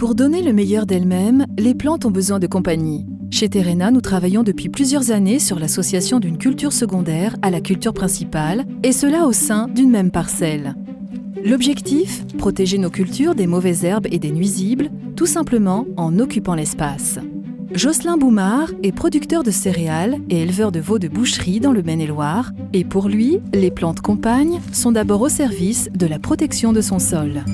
Pour donner le meilleur d'elles-mêmes, les plantes ont besoin de compagnie. Chez Terrena, nous travaillons depuis plusieurs années sur l'association d'une culture secondaire à la culture principale, et cela au sein d'une même parcelle. L'objectif ? Protéger nos cultures des mauvaises herbes et des nuisibles, tout simplement en occupant l'espace. Jocelyn Boumard est producteur de céréales et éleveur de veaux de boucherie dans le Maine-et-Loire, et pour lui, les plantes compagnes sont d'abord au service de la protection de son sol.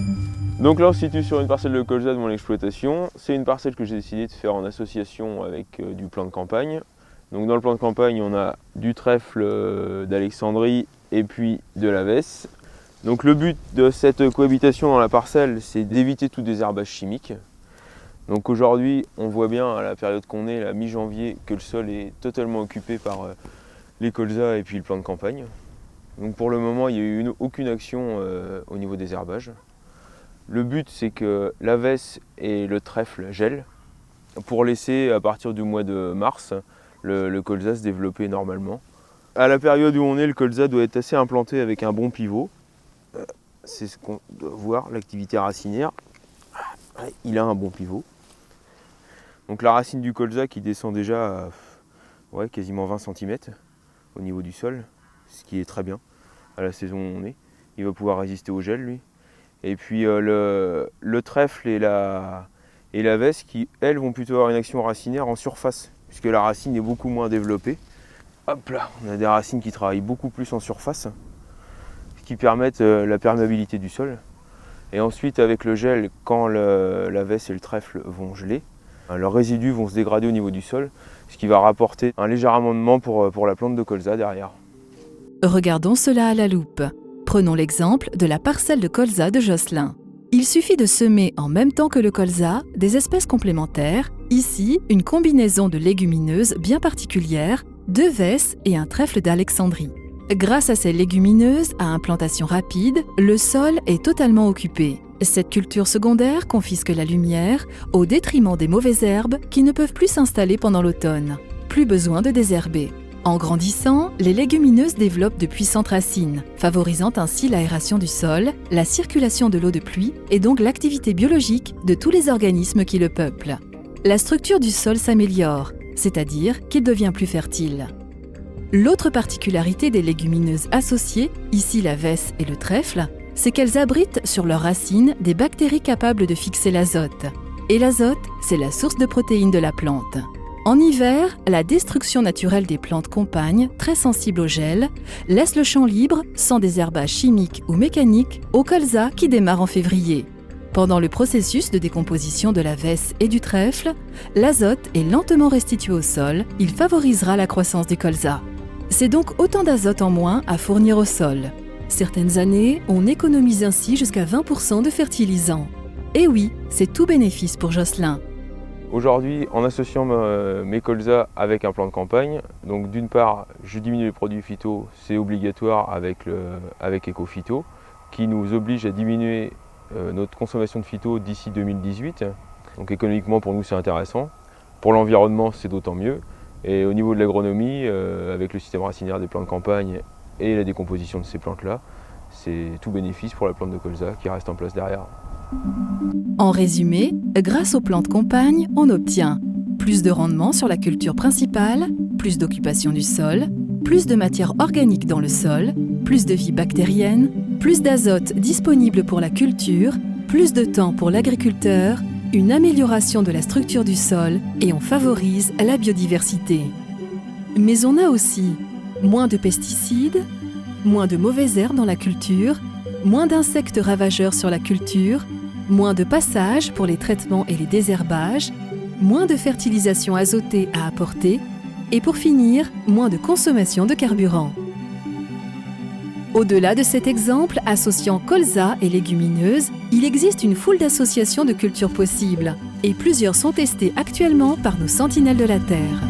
Donc là on se situe sur une parcelle de colza de mon exploitation. C'est une parcelle que j'ai décidé de faire en association avec du plan de campagne. Donc dans le plan de campagne on a du trèfle d'Alexandrie et puis de la vesse. Donc le but de cette cohabitation dans la parcelle, c'est d'éviter tout désherbage chimique. Donc aujourd'hui on voit bien à la période qu'on est, la mi-janvier, que le sol est totalement occupé par les colzas et puis le plan de campagne. Donc pour le moment il n'y a eu aucune action au niveau des herbages. Le but, c'est que la vesse et le trèfle gèlent pour laisser, à partir du mois de mars, le colza se développer normalement. À la période où on est, le colza doit être assez implanté avec un bon pivot. C'est ce qu'on doit voir, l'activité racinaire. Il a un bon pivot. Donc la racine du colza qui descend déjà à quasiment 20 cm au niveau du sol, ce qui est très bien à la saison où on est. Il va pouvoir résister au gel, lui. Et puis le trèfle et la vesse qui, elles, vont plutôt avoir une action racinaire en surface, puisque la racine est beaucoup moins développée. Hop là, on a des racines qui travaillent beaucoup plus en surface, ce qui permettent la perméabilité du sol. Et ensuite, avec le gel, quand la vesse et le trèfle vont geler, leurs résidus vont se dégrader au niveau du sol, ce qui va rapporter un léger amendement pour la plante de colza derrière. Regardons cela à la loupe. Prenons l'exemple de la parcelle de colza de Jocelyn. Il suffit de semer en même temps que le colza des espèces complémentaires, ici une combinaison de légumineuses bien particulières, 2 vesses et un trèfle d'Alexandrie. Grâce à ces légumineuses à implantation rapide, le sol est totalement occupé. Cette culture secondaire confisque la lumière au détriment des mauvaises herbes qui ne peuvent plus s'installer pendant l'automne. Plus besoin de désherber. En grandissant, les légumineuses développent de puissantes racines, favorisant ainsi l'aération du sol, la circulation de l'eau de pluie et donc l'activité biologique de tous les organismes qui le peuplent. La structure du sol s'améliore, c'est-à-dire qu'il devient plus fertile. L'autre particularité des légumineuses associées, ici la vesse et le trèfle, c'est qu'elles abritent sur leurs racines des bactéries capables de fixer l'azote. Et l'azote, c'est la source de protéines de la plante. En hiver, la destruction naturelle des plantes compagnes, très sensibles au gel, laisse le champ libre, sans désherbage chimique ou mécanique, au colza qui démarre en février. Pendant le processus de décomposition de la vesse et du trèfle, l'azote est lentement restitué au sol, il favorisera la croissance du colza. C'est donc autant d'azote en moins à fournir au sol. Certaines années, on économise ainsi jusqu'à 20% de fertilisants. Et oui, c'est tout bénéfice pour Jocelyn. Aujourd'hui, en associant mes colzas avec un plan de campagne, donc d'une part, je diminue les produits phyto, c'est obligatoire avec EcoPhyto, qui nous oblige à diminuer notre consommation de phyto d'ici 2018. Donc économiquement, pour nous, c'est intéressant. Pour l'environnement, c'est d'autant mieux. Et au niveau de l'agronomie, avec le système racinaire des plants de campagne et la décomposition de ces plantes-là, c'est tout bénéfice pour la plante de colza qui reste en place derrière. En résumé, grâce aux plantes compagnes, on obtient plus de rendement sur la culture principale, plus d'occupation du sol, plus de matière organique dans le sol, plus de vie bactérienne, plus d'azote disponible pour la culture, plus de temps pour l'agriculteur, une amélioration de la structure du sol et on favorise la biodiversité. Mais on a aussi moins de pesticides, moins de mauvaises herbes dans la culture, moins d'insectes ravageurs sur la culture, moins de passages pour les traitements et les désherbages, moins de fertilisation azotée à apporter et pour finir, moins de consommation de carburant. Au-delà de cet exemple associant colza et légumineuses, il existe une foule d'associations de cultures possibles et plusieurs sont testées actuellement par nos sentinelles de la Terre.